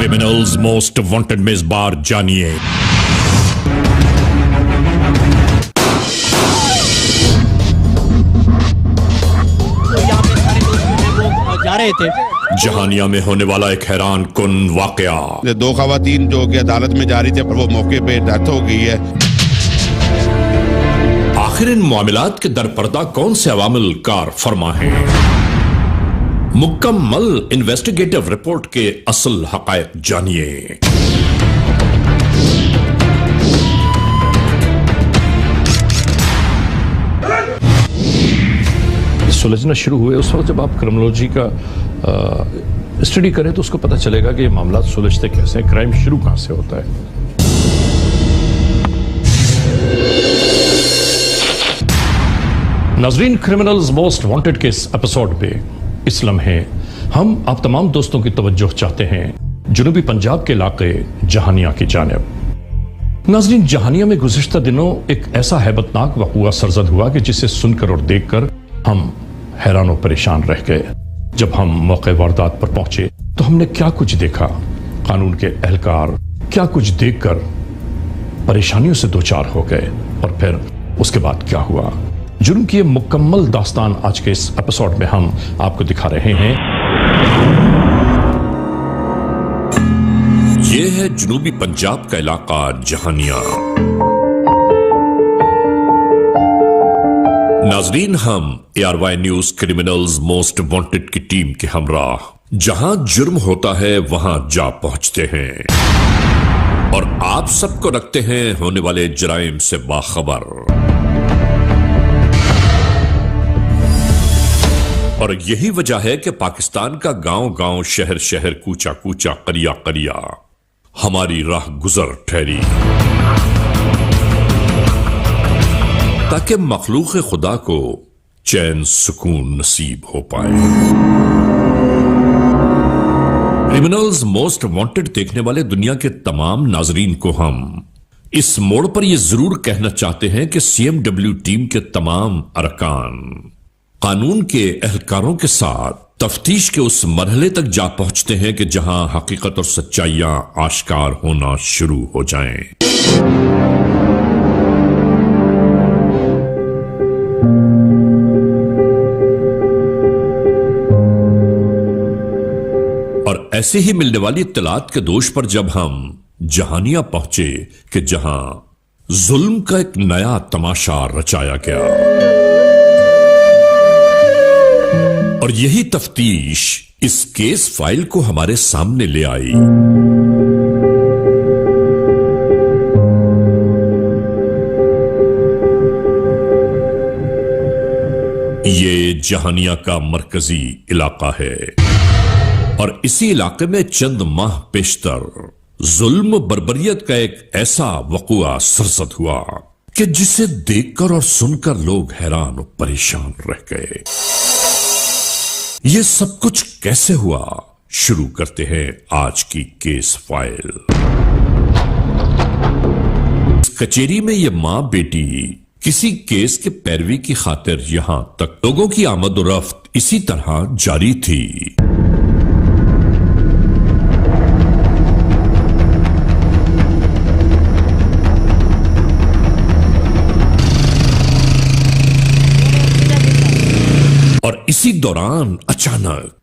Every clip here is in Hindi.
क्रिमिनल्स मोस्ट वांटेड में इस बार जानिए जा रहे थे जहानिया में होने वाला एक हैरान कुन वाकया। दो खवातीन जो कि अदालत में जा रही थी, वो मौके पे डेथ हो गई है। आखिर इन मामलात के दरपर्दा कौन से अवामिल कार फरमा हैं? मुकम्मल इन्वेस्टिगेटिव रिपोर्ट के असल हकायक जानिए। सुलझना शुरू हुए उस वक्त जब आप क्रिमिनोलॉजी का स्टडी करें तो उसको पता चलेगा कि ये मामला सुलझते कैसे हैं, क्राइम शुरू कहां से होता है। नाजरीन, क्रिमिनल्स मोस्ट वांटेड के इस एपिसोड में इस लम्हे हम आप तमाम दोस्तों की तवज्जो चाहते हैं जुनूबी पंजाब के इलाके जहानिया की जानिब। नाजरीन, जहानिया में गुज़िश्ता दिनों एक ऐसा हैबतनाक वाक़या सरजद हुआ कि जिसे सुनकर और देखकर हम हैरान और परेशान रह गए। जब हम मौके वारदात पर पहुंचे तो हमने क्या कुछ देखा। कानून के एहलकार क्या कुछ देखकर परेशानियों से दो चार हो गए और फिर उसके बाद क्या हुआ। जुर्म की मुकम्मल दास्तान आज के इस एपिसोड में हम आपको दिखा रहे हैं। यह है जुनूबी पंजाब का इलाका जहानिया। नाजरीन, हम ARY news criminals most wanted की टीम के हमराह जहां जुर्म होता है वहां जा पहुंचते हैं और आप सबको रखते हैं होने वाले जराइम से बाखबर। और यही वजह है कि पाकिस्तान का गांव गांव, शहर शहर, कूचा कूचा, करिया करिया हमारी राह गुजर ठहरी ताकि मखलूक खुदा को चैन सुकून नसीब हो पाए। क्रिमिनल्स मोस्ट वांटेड देखने वाले दुनिया के तमाम नाजरीन को हम इस मोड़ पर यह जरूर कहना चाहते हैं कि CMW टीम के तमाम अरकान कानून के एहलकारों के साथ तफ्तीश के उस मरहले तक जा पहुंचते हैं कि जहां हकीकत और सच्चाइयां आश्कार होना शुरू हो जाएं। और ऐसे ही मिलने वाली इत्तलात के दोष पर जब हम जहानिया पहुंचे कि जहां जुल्म का एक नया तमाशा रचाया गया और यही तफ्तीश इस केस फाइल को हमारे सामने ले आई। ये जहानिया का मरकजी इलाका है और इसी इलाके में चंद माह पेशतर जुल्म बर्बरियत का एक ऐसा वक़ुआ सरजद हुआ कि जिसे देखकर और सुनकर लोग हैरान और परेशान रह गए। ये सब कुछ कैसे हुआ, शुरू करते हैं आज की केस फाइल। इस कचेरी में ये मां बेटी किसी केस के पैरवी की खातिर यहां तक लोगों की आमद और रफ्त इसी तरह जारी थी। और इसी दौरान अचानक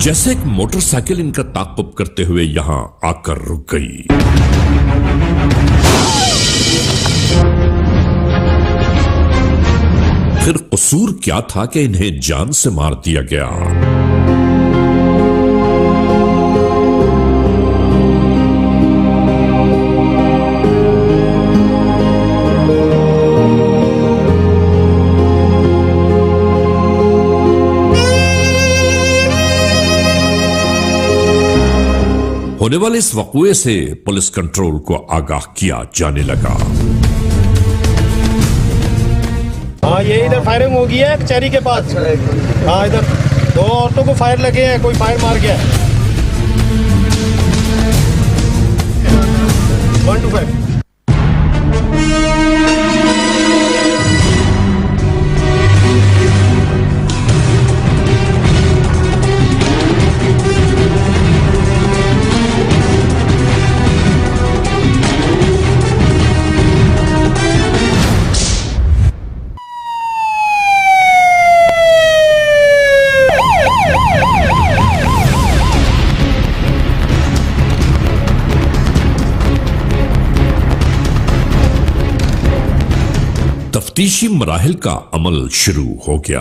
जैसे एक मोटरसाइकिल इनका ताक़ुब करते हुए यहां आकर रुक गई। फिर कसूर क्या था कि इन्हें जान से मार दिया गया। होने वाले इस वक़ुए से पुलिस कंट्रोल को आगाह किया जाने लगा। हाँ, ये इधर फायरिंग हो गई है कचहरी के पास। हाँ, इधर दो औरतों को फायर लगे हैं, कोई फायर मार गया है। 125 तफ्तीशी मराहिल का अमल शुरू हो गया।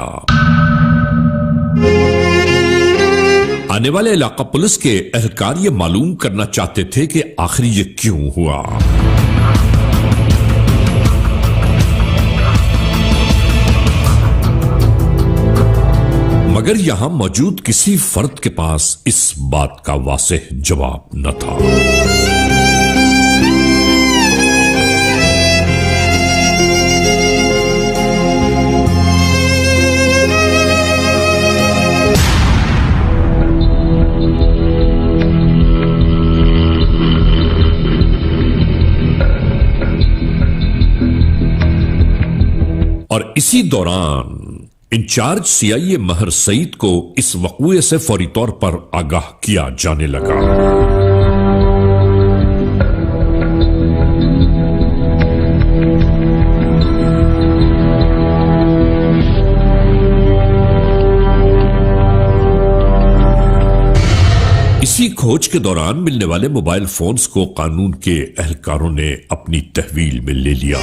आने वाले इलाका पुलिस के एहलकार ये मालूम करना चाहते थे कि आखिर ये क्यों हुआ। मगर यहां मौजूद किसी फर्द के पास इस बात का वाज़ेह जवाब न था। और इसी दौरान इंचार्ज सीआईए महर सईद को इस वक़ूए से फौरी तौर पर आगाह किया जाने लगा। इसी खोज के दौरान मिलने वाले मोबाइल फोन्स को कानून के एहलकारों ने अपनी तहवील में ले लिया।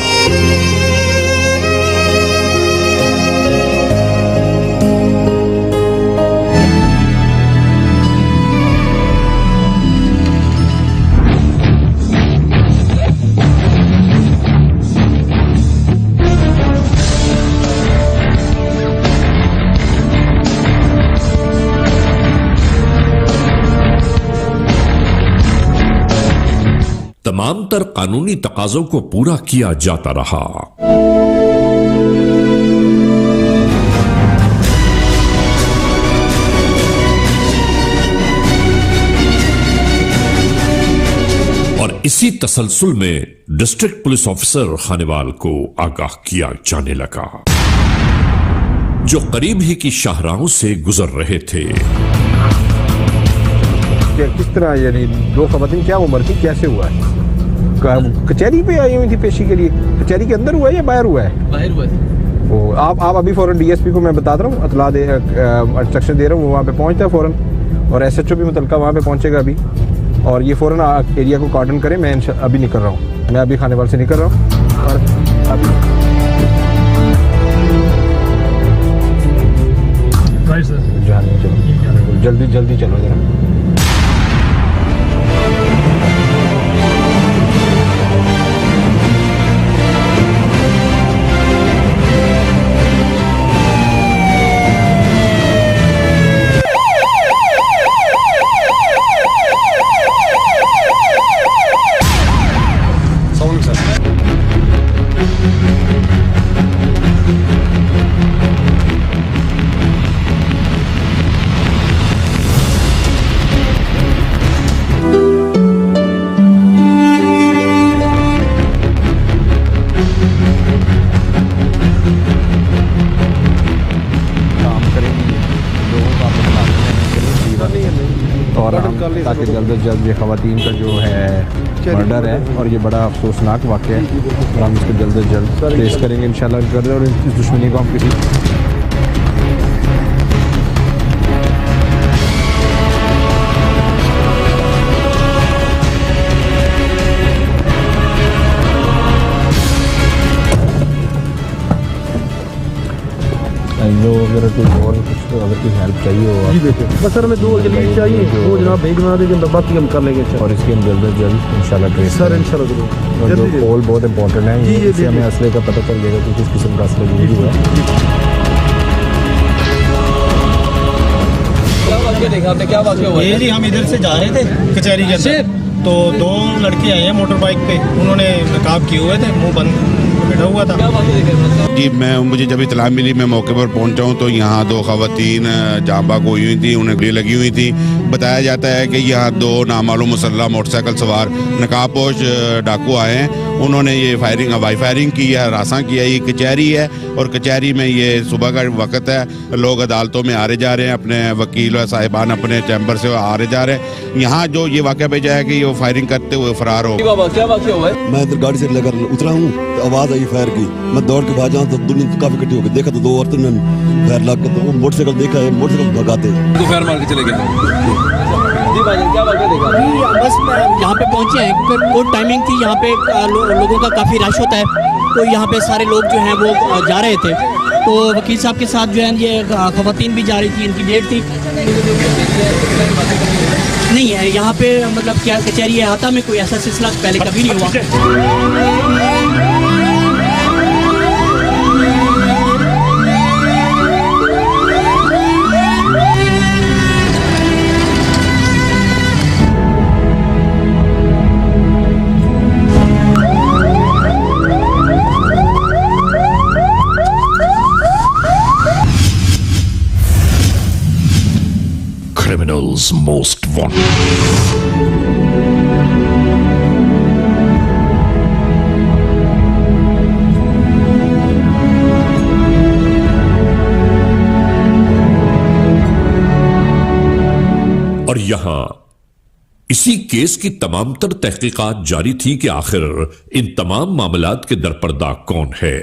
तमाम तर कानूनी तकाज़ों को पूरा किया जाता रहा। और इसी तसलसल में डिस्ट्रिक्ट पुलिस ऑफिसर खानेवाल को आगाह किया जाने लगा, जो करीब ही की शाहराहों से गुजर रहे थे। किस तरह, यानी दो खवातीन क्या उम्र थी, कैसे हुआ है? कचहरी पे आई हुई थी पेशी के लिए? कचहरी के अंदर हुआ है या बाहर हुआ है? बाहर हुआ है। ओ, आप अभी फौरन डीएसपी को मैं बता रहा हूँ, इतला दे इंस्ट्रक्शन दे रहा हूँ, वो वहाँ पे पहुँचता है फौरन, और एसएचओ भी मुतलका वहाँ पे पहुँचेगा अभी, और ये फौरन एरिया को कार्डन करें। मैं अभी निकल रहा हूँ, मैं अभी खानेवाल से निकल रहा हूँ, और अभी जल्दी जल्दी चलो जरा। ताकि जल्द से जल्द ये ख़वातीन का जो है मर्डर है, और ये बड़ा अफसोसनाक वाक़या है, और हम इसको जल्द से जल्द ट्रेस करेंगे इंशाल्लाह, और इस दुश्मनी को हम किसी अगर कोई और कुछ, अगर कोई हेल्प चाहिए हो, जी बेटे, बस सर हमें 2 जल्दी चाहिए, वो जनाब भेज बना देंगे, बाकी हम कर लेंगे। और इसकी हम जल्द से जल्द इंशाल्लाह ट्रेस सर, इंशाल्लाह जरूर। जो कॉल बहुत इंपॉर्टेंट है, इससे हमें असले का पता चल जाएगा कि किस किस्म का असला यूज हुआ है। क्या वाक़या हुआ? ये जी हम इधर से जा रहे थे कचहरी के अंदर, तो 2 लड़के आए हैं मोटर बाइक पे, उन्होंने नकाब किए हुए थे, मुंह बंद बैठा हुआ था। जी मुझे जब इतला मिली, मैं मौके पर पहुंचा हूं, तो यहाँ 2 खवातीन जहाँ बाग हुई हुई थी, उन्हें गोली लगी हुई थी। बताया जाता है कि यहाँ 2 नामालूम मुसल्लह मोटरसाइकिल सवार नकाबपोश डाकू आए हैं, उन्होंने ये फायरिंग, हवाई फायरिंग की है, हरासा किया। ये कचहरी है, और कचहरी में ये सुबह का वक्त है, लोग अदालतों में आ रहे जा रहे हैं, अपने वकील और साहिबान अपने चैम्बर से आ रहे जा रहे हैं। यहाँ जो ये वाक़या भेजा है कि ये फायरिंग करते हुए फरार हो। क्या वाक़या हुआ है? मैं इधर गाड़ी से लेकर उतरा हूँ, तो आवाज़ आई फायर की, मैं दौड़ के भाग जाऊँ तो दुनिया काफ़ी इकट्ठी हो गई, देखा तो 2 औरतें ने फायर लग के, तो मोटरसाइकिल देखा है, मोटरसाइकिल भगाते तो फायर मार के चले गए। जी भाई क्या वाक़या देखा? बस यहाँ पे पहुँचे हैं, कोर्ट टाइमिंग थी, यहाँ पे लोगों का काफ़ी रश होता है, तो यहाँ पे सारे लोग जो हैं वो जा रहे थे, तो वकील साहब के साथ जो है ये ख़वातीन भी जा रही थी, इनकी डेट थी। नहीं है यहाँ पे मतलब क्या कचहरी अहाता में कोई ऐसा सिलसिला पहले कभी नहीं हुआ। Criminals most wanted. और यहां इसी केस की तमाम तर तहकीकात जारी थी कि आखिर इन तमाम मामलात के दरपर्दा कौन है।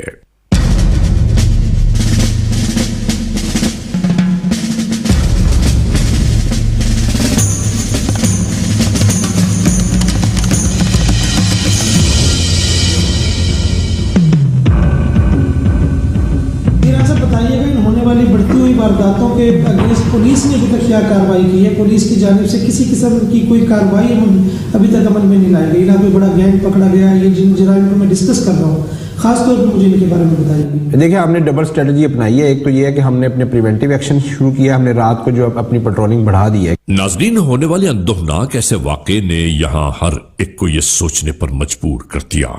वाली बढ़ती हुई वारदातों के अगेंस्ट पुलिस ने अभी तक क्या कार्रवाई की है? पुलिस की जानिब से किसी किस्म की कोई कार्रवाई अभी तक अमल में नहीं लाई गई, ना कोई बड़ा गैंग पकड़ा गया। ये जिन जराइम को मैं डिस्कस कर रहा हूँ, खासतौर पर मुझे इनके बारे में बताइए। देखिए, हमने डबल स्ट्रेटजी अपनाई है। एक तो ये है कि हमने अपने प्रिवेंटिव एक्शन शुरू किया, हमने रात को जो अपनी पेट्रोलिंग बढ़ा दी है। नाज़रीन, होने वाले अंदोहनाक ऐसे वाक़े ने यहां हर एक को यह सोचने पर मजबूर कर दिया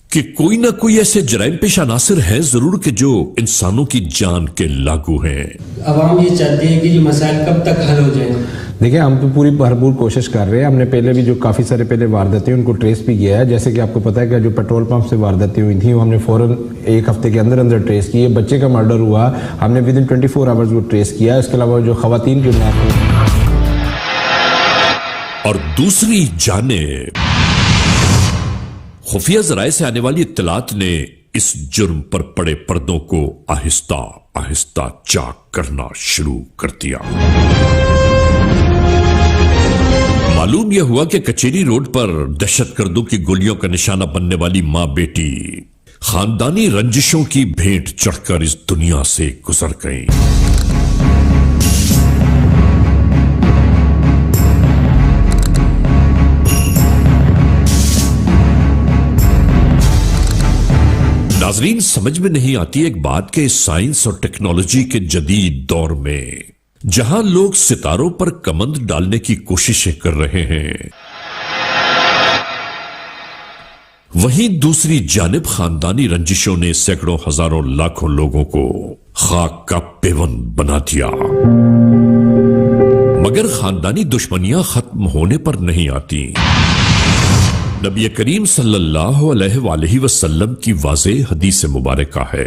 कि कोई ना कोई ऐसे जराइम पेश अनासिर है जरूर कि जो इंसानों की जान के लागू हैं। अवाम ये चाहती है कि ये मसाइल कब तक हल हो जाए। देखिए, हम तो पूरी भरपूर कोशिश कर रहे हैं। हमने पहले भी जो काफ़ी सारे पहले वारदातें उनको ट्रेस भी किया है। जैसे कि आपको पता है कि जो पेट्रोल पंप से वारदातें हुई थी वो हमने फ़ौरन एक हफ्ते के अंदर अंदर ट्रेस किए। बच्चे का मर्डर हुआ, हमने विद इन 24 आवर्स वो ट्रेस किया। इसके अलावा जो खवातीन की और दूसरी जानिब खुफिया जराए से आने वाली इत्तलात ने इस जुर्म पर पड़े पर्दों को आहिस्ता आहिस्ता चाक करना शुरू कर दिया। मालूम यह हुआ कि कचेरी रोड पर दहशतगर्दों की गोलियों का निशाना बनने वाली मां बेटी खानदानी रंजिशों की भेंट चढ़कर इस दुनिया से गुजर गई। नाजरीन, समझ में नहीं आती एक बात के साइंस और टेक्नोलॉजी के जदीद दौर में जहां लोग सितारों पर कमंद डालने की कोशिशें कर रहे हैं, वहीं दूसरी जानिब खानदानी रंजिशों ने सैकड़ों हजारों लाखों लोगों को खाक का पेवन बना दिया। मगर खानदानी दुश्मनियां खत्म होने पर नहीं आती। नबी करीम सल्लल्लाहु अलैहि वसल्लम की वाज़ेह हदीस मुबारका है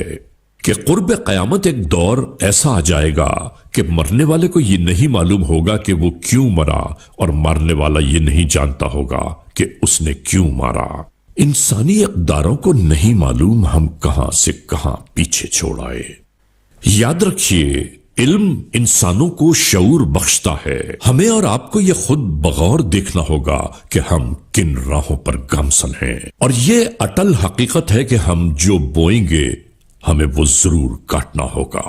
कि कुर्ब क़यामत एक दौर ऐसा आ जाएगा कि मरने वाले को यह नहीं मालूम होगा कि वो क्यों मरा, और मारने वाला ये नहीं जानता होगा कि उसने क्यों मारा। इंसानी इक़दारों को नहीं मालूम हम कहां से कहां पीछे छोड़ आए। याद रखिए, इल्म इंसानों को शऊर बख्शता है। हमें और आपको यह खुद बगौर देखना होगा कि हम किन राहों पर गामसन हैं, और यह अटल हकीकत है कि हम जो बोएंगे हमें वो जरूर काटना होगा।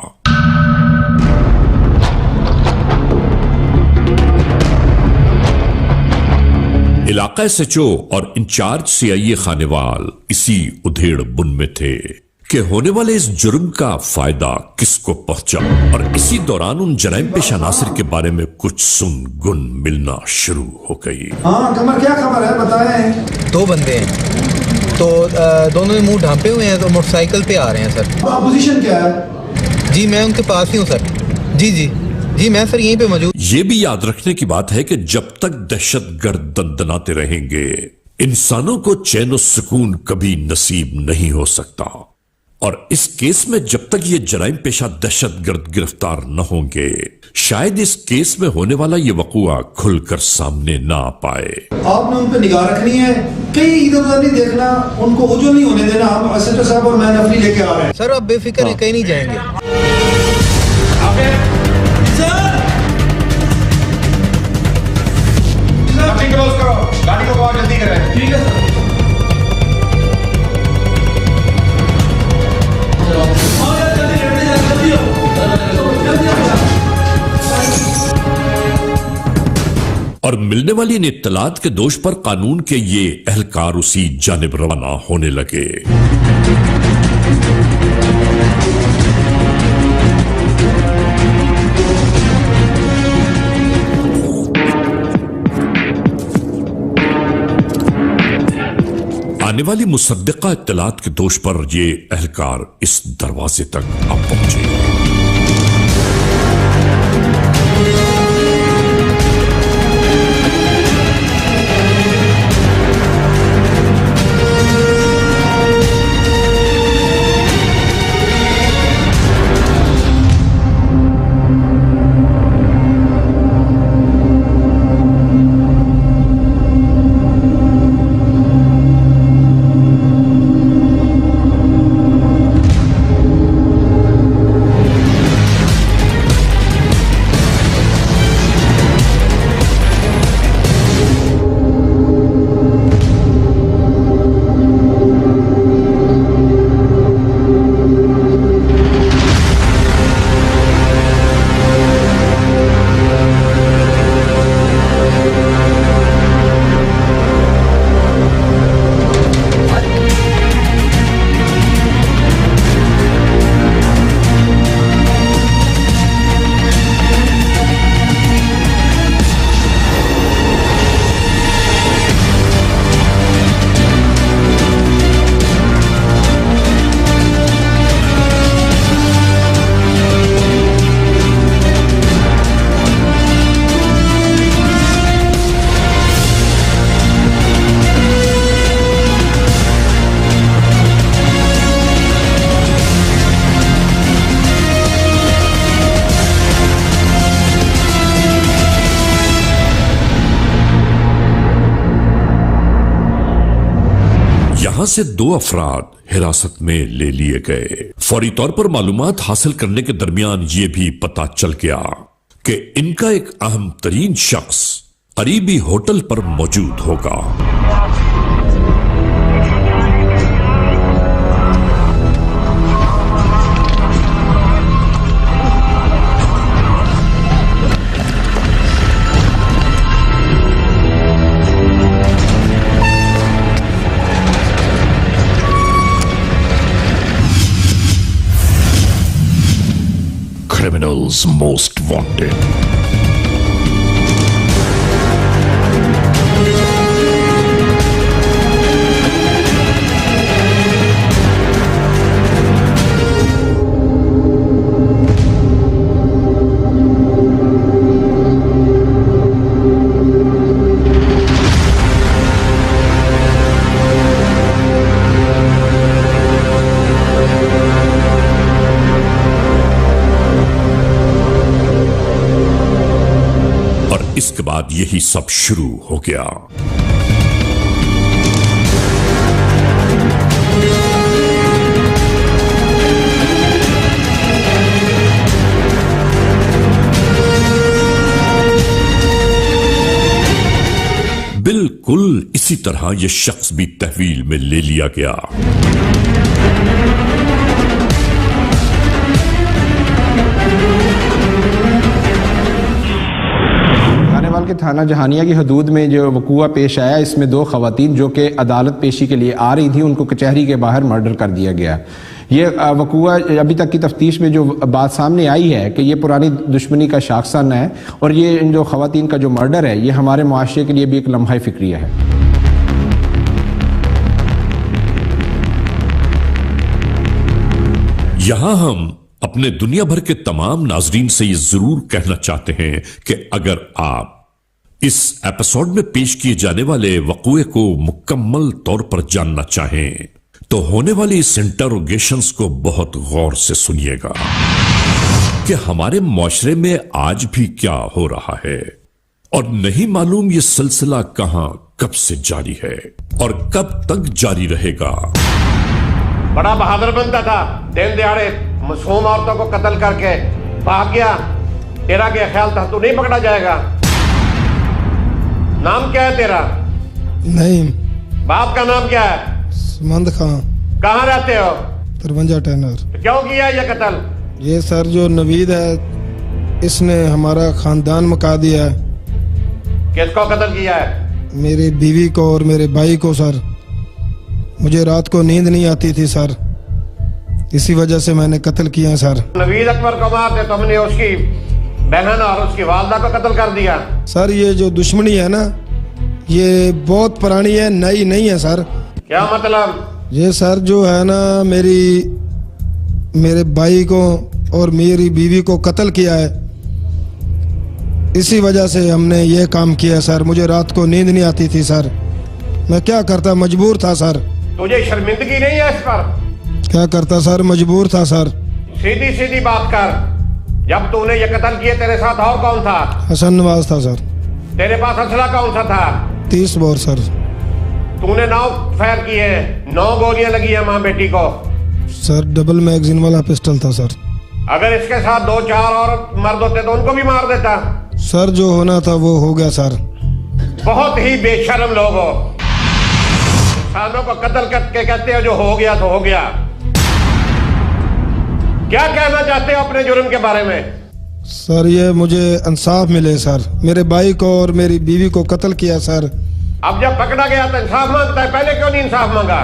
इलाका एसएचओ और इंचार्ज सीआईए खानेवाल इसी उधेड़ बुन में थे कि होने वाले इस जुर्म का फायदा किसको पहुंचा, और इसी दौरान उन जराइम पेश अनासिर के बारे में कुछ सुन गुन मिलना शुरू हो गई। हाँ कमर, क्या खबर है बताएं। 2 बंदे हैं, तो दोनों ने मुंह ढांपे हुए हैं, तो मोटरसाइकिल पे आ रहे हैं सर। पोजीशन क्या है? जी मैं उनके पास ही हूँ सर। जी मैं सर यहीं पे मौजूद। ये भी याद रखने की बात है कि जब तक दहशतगर्द दंदनाते रहेंगे, इंसानों को चैन और सुकून कभी नसीब नहीं हो सकता। और इस केस में जब तक ये जराइम पेशा दहशतगर्द गिरफ्तार न होंगे, शायद इस केस में होने वाला ये वक़ुआ खुलकर सामने ना आ पाए। आपने उन पर निगाह रखनी है, कहीं इधर उधर नहीं देखना, उनको उजल नहीं होने देना। हम एसएचओ साहब और मैं नफरी लेके आ रहे हैं। सर आप बेफिक्र कहीं नहीं जाएंगे। गाड़ी को जल्दी करें। ठीक है सर। और मिलने वाली इन इत्तलात के दोष पर कानून के ये एहलकार उसी जानिब रवाना होने लगे। आने वाली मुसद्दिका इत्तलात के दोष पर ये एहलकार इस दरवाजे तक अब पहुंचे। यहां से 2 अफराद हिरासत में ले लिए गए। फौरी तौर पर मालूमात हासिल करने के दरमियान यह भी पता चल गया कि इनका एक अहम तरीन शख्स करीबी होटल पर मौजूद होगा। Criminals most wanted. इसके बाद यही सब शुरू हो गया। बिल्कुल इसी तरह यह शख्स भी तहवील में ले लिया गया। के थाना जहानिया की हदूद में जो वकूआ पेश आया, इसमें 2 खवातीन जो कि अदालत पेशी के लिए आ रही थी, उनको कचहरी के बाहर मर्डर कर दिया गया। ये वकूआ अभी तक की तफ्तीश में जो बात सामने आई है कि ये पुरानी दुश्मनी का शाखसन है और ये इन जो खवातीन का जो मर्डर है ये हमारे मुआशरे के लिए भी एक लम्हा फिक्रिया है। यहां हम अपने दुनिया भर के तमाम नाजरीन से ये जरूर कहना चाहते हैं कि अगर आप इस एपिसोड में पेश किए जाने वाले वक़ूए को मुकम्मल तौर पर जानना चाहें तो होने वाली इस इंटरोगेशंस को बहुत गौर से सुनिएगा कि हमारे मुआशरे में आज भी क्या हो रहा है और नहीं मालूम ये सिलसिला कहां कब से जारी है और कब तक जारी रहेगा। बड़ा बहादुर बनता था, दिन दिहाड़े मासूम औरतों को कत्ल करके भाग गया। तेरा क्या ख्याल था तू नहीं पकड़ा जाएगा? नाम क्या है तेरा? नहीं। बाप का नाम क्या है? समंद खान। कहाँ रहते हो? 53 टैनर। तो क्यों किया ये कत्ल? ये सर जो नवीद है इसने हमारा खानदान मका दिया है। किसको कत्ल किया है? मेरी बीवी को और मेरे भाई को सर। मुझे रात को नींद नहीं आती थी सर, इसी वजह से मैंने कत्ल किया सर। नवीद अकबर को मारते तुमने उसकी बहन और उसकी वालदा को कत्ल कर दिया। सर ये जो दुश्मनी है ना, ये बहुत पुरानी है, नई नहीं है सर। क्या मतलब? ये सर जो है ना, मेरे भाई को और मेरी बीवी को कत्ल किया है, इसी वजह से हमने ये काम किया सर। मुझे रात को नींद नहीं आती थी सर, मैं क्या करता, मजबूर था सर। तुझे शर्मिंदगी नहीं है इस पर? क्या करता सर, मजबूर था सर। सीधी सीधी बात कर, जब तूने ये कत्ल किए तेरे साथ और कौन था? हसन नवाज था सर। तेरे पास असला कौन सा था? 30 बोर सर। तूने 9 फायर किए, 9 गोलियां लगी है माँ बेटी को। सर डबल मैगजीन वाला पिस्टल था सर। अगर इसके साथ 2-4 और मर्द होते तो उनको भी मार देता। सर जो होना था वो हो गया सर। बहुत ही बेशर्म लोग हो, इंसानों को कत्ल करके कहते हो जो हो गया तो हो गया। क्या कहना चाहते हो अपने जुर्म के बारे में? सर ये मुझे इंसाफ मिले सर, मेरे भाई को और मेरी बीवी को कत्ल किया सर। अब जब पकड़ा गया तो इंसाफ मांगता है, पहले क्यों नहीं इंसाफ मांगा?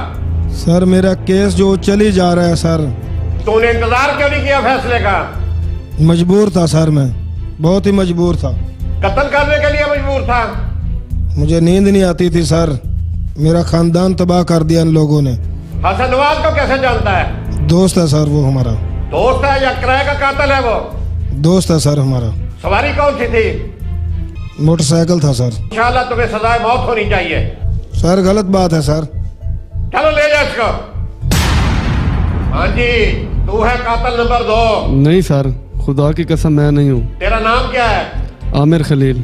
सर मेरा केस जो चली जा रहा है सर। तूने इंतजार क्यों नहीं किया फैसले का? मजबूर था सर, मैं बहुत ही मजबूर था। कत्ल करने के लिए मजबूर था? मुझे नींद नहीं आती थी सर, मेरा खानदान तबाह कर दिया इन लोगों ने। हसन नवाज को कैसे जानता है? दोस्त है सर वो हमारा। दोस्त है या किराए का कातिल है वो? दोस्त है सर हमारा। सवारी कौन सी थी? मोटरसाइकिल था सर। इंशाल्लाह तुम्हें सजाए मौत होनी चाहिए। सर गलत बात है सर। चलो ले जा इसको। हाँ जी, तू है कातिल नंबर 2? नहीं सर, खुदा की कसम मैं नहीं हूँ। तेरा नाम क्या है? आमिर खलील।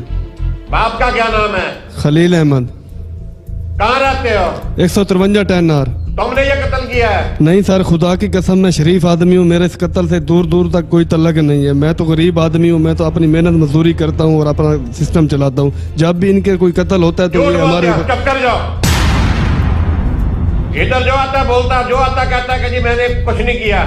बाप का क्या नाम है? खलील अहमद। कहाँ रहते हो? 153 10 तुमने ये कत्ल किया है? नहीं सर, खुदा की कसम मैं शरीफ आदमी हूँ, मेरे इस कत्ल से दूर दूर तक कोई तल्लक नहीं है। मैं तो गरीब आदमी हूँ, मैं तो अपनी मेहनत मजदूरी करता हूँ और अपना सिस्टम चलाता हूँ। जब भी इनके कोई कत्ल होता है तो ये हमारे चुप कर जाओ। इधर जो आता बोलता, जो आता कहता है कि जी मैंने कुछ नहीं किया,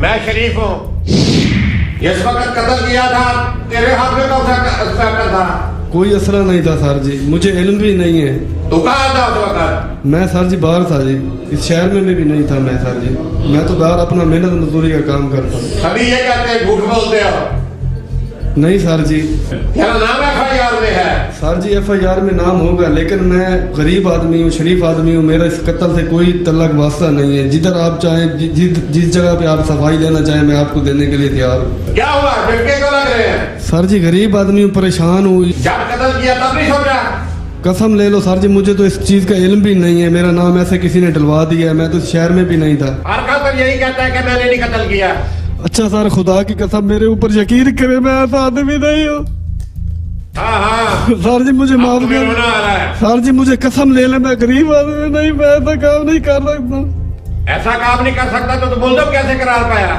मैं शरीफ हूँ। इस वक्त कत्ल किया था, तेरे हाथ में कौन सा था? कोई असला नहीं था सर जी, मुझे इल्म भी नहीं है। तू कहाँ था उस वक्त? मैं सर जी बाहर था जी, इस शहर में भी नहीं था मैं सर जी। मैं तो बाहर अपना मेहनत मजदूरी का काम करता हूँ। सभी ये कहते हैं झूठ बोलते हो। नहीं सर जी। तेरा नाम FIR में है? सर जी FIR में नाम होगा, लेकिन मैं गरीब आदमी हूँ, शरीफ आदमी हूँ, मेरा इस कत्ल से कोई तल्लक वास्ता नहीं है। जिधर आप चाहें, जिस जगह पे आप सफाई लेना चाहें, मैं आपको देने के लिए तैयार हूँ। क्या हुआ, झटके को लग रहे हैं? सर जी गरीब आदमी हूँ, परेशान हूँ। जब कत्ल किया तब नहीं समझा? कसम ले लो सर जी, मुझे तो इस चीज का इल्म भी नहीं है। मेरा नाम ऐसे किसी ने डलवा दिया है, मैं तो शहर में भी नहीं था। हर कातिल यही कहता है कि मैंने नहीं कत्ल किया। अच्छा सर, खुदा की कसम मेरे ऊपर यकीन करे, मैं ऐसा आदमी नहीं हूँ। हाँ सर जी मुझे माफ कर। सर जी मुझे कसम ले ले, मैं गरीब आदमी नहीं, मैं ऐसा काम नहीं कर सकता। ऐसा काम नहीं कर सकता तो मुल्ज़म कैसे करार पाया?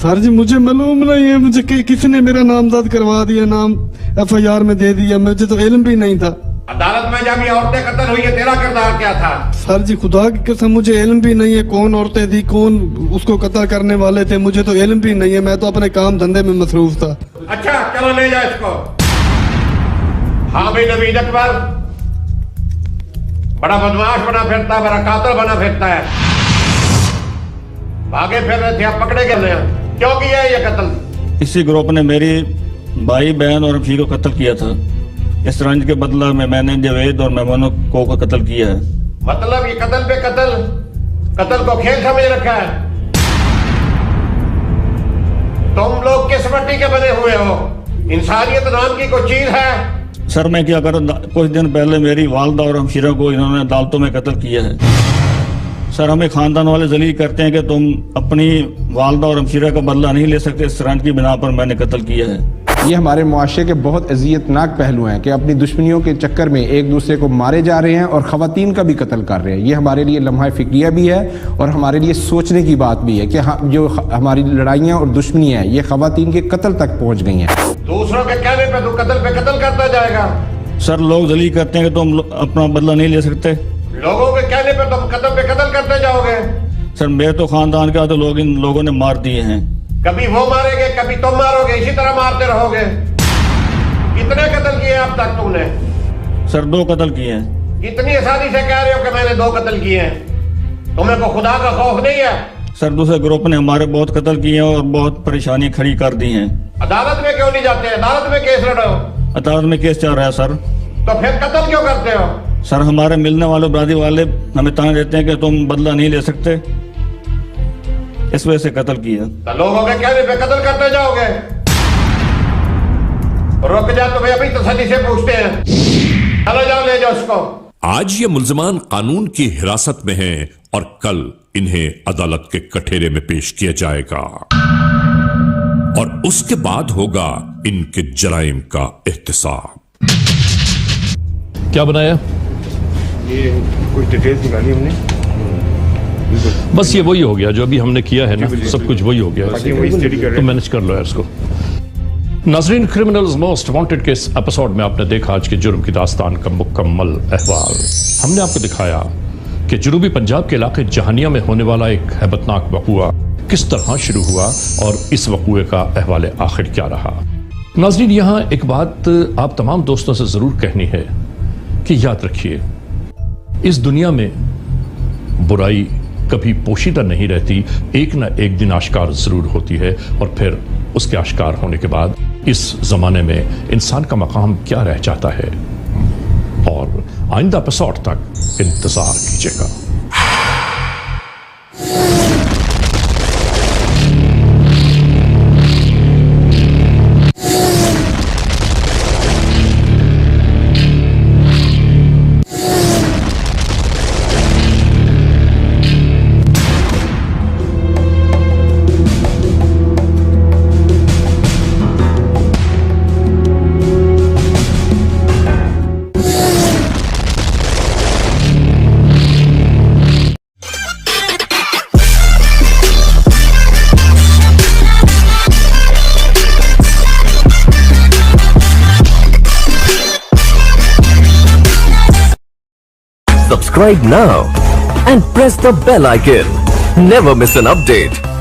सर जी मुझे मालूम नहीं है, मुझे किसने मेरा नामजद करवा दिया, नाम FIR में दे दिया, मुझे तो इल्म भी नहीं था। अदालत में जब ये औरतें कत्ल हुई है, तेरा किरदार क्या था? सर जी खुदा की कसम मुझे इल्म भी नहीं है, कौन औरतें थी, कौन उसको कत्ल करने वाले थे, मुझे तो इल्म भी नहीं है। मैं तो अपने काम धंधे में मसरूफ था। अच्छा चलो ले जा इसको। हाँ भाई, नवीद अकबर बड़ा बदमाश बना फिरता है, बड़ा कातिल बना फिरता है। भागे फिर रहे थे, आप पकड़े गए। क्यों किया ये कत्ल? इसी ग्रुप ने मेरी भाई बहन और अफी को कत्ल किया था। इस रंज के बदला में मैंने जवेद और मेमनों को कत्ल किया है। मतलब ये कत्ल पे कत्ल को खेल समझ रखा है। तुम लोग किस मिट्टी के बने हुए हो? इंसानियत नाम की कोई चीज है? सर मैं क्या करूं, कुछ दिन पहले मेरी वालदा और हमशीरा को इन्होंने अदालतों में कत्ल किया है। सर हमें खानदान वाले जलील करते हैं कि तुम अपनी वालदा और हमशीरा का बदला नहीं ले सकते, इस रंज की बिना पर मैंने कत्ल किया है। ये हमारे मुआशरे के बहुत अज़ियतनाक पहलू हैं कि अपनी दुश्मनियों के चक्कर में एक दूसरे को मारे जा रहे हैं और ख़वातीन का भी कत्ल कर रहे हैं। ये हमारे लिए लम्हा फ़िक्रिया भी है और हमारे लिए सोचने की बात भी है कि जो हमारी लड़ाइयाँ और दुश्मनियाँ हैं ये ख़वातीन के कत्ल तक पहुँच गई हैं। दूसरों के कहने पे कत्ल करता जाएगा। सर लोग जलील करते हैं कि तुम अपना बदला नहीं ले सकते। लोगों के कहने पे तुम कत्ल करते जाओगे। सर मेरे तो खानदान का तो लोग इन लोगों ने मार दिए हैं। कभी वो मारेंगे, कभी तुम मारोगे, इसी तरह मारते रहोगे। कितने कत्ल किए अब तक तुमने? सर 2 कत्ल किए हैं। कितनी आसानी से कह रहे हो कि मैंने 2 कत्ल किए हैं? तुम्हें को खुदा का खौफ नहीं है? सर दूसरे ग्रुप ने हमारे बहुत कत्ल किए हैं और बहुत परेशानी खड़ी कर दी हैं। अदालत में क्यों नहीं जाते? अदालत में केस लड़ो। अदालत में केस चल रहा है सर। तो फिर कत्ल क्यों करते हो? सर हमारे मिलने वाले बरादरी वाले हमें ताने देते हैं कि तुम बदला नहीं ले सकते, इस वजह से कत्ल किया। तो लोगों के कहने पे कत्ल करते जाओगे? रुक जा, तुम्हें अभी तसल्ली से पूछते हैं। चलो जाओ, ले जाओ उसको। आज ये मुल्जमान कानून की हिरासत में हैं और कल इन्हें अदालत के कठेरे में पेश किया जाएगा और उसके बाद होगा इनके जराइम का एहतसाब। क्या बनाया? ये कुछ डिटेल्स निकाली हमने, बस ये वही हो गया जो अभी हमने किया है ना, सब कुछ वही हो गया। तो मैनेज कर लो यार इसको। नाजरीन, क्रिमिनल्स मोस्ट वांटेड के इस एपिसोड में आपने देखा आज के जुर्म की दास्तान का मुकम्मल अहवाल। हमने आपको दिखाया कि जनूबी पंजाब के इलाके जहानिया में होने वाला एक हैबतनाक वकूआ किस तरह शुरू हुआ और इस वकूए का अहवाल आखिर क्या रहा। नाजरीन, यहाँ एक बात आप तमाम दोस्तों से जरूर कहनी है कि याद रखिए, इस दुनिया में बुराई कभी पोशीदा नहीं रहती, एक ना एक दिन आश्कार जरूर होती है और फिर उसके आश्कार होने के बाद इस जमाने में इंसान का मकाम क्या रह जाता है। और आइंदा एपिसोड तक इंतजार कीजिएगा। Subscribe now and press the bell icon. Never miss an update.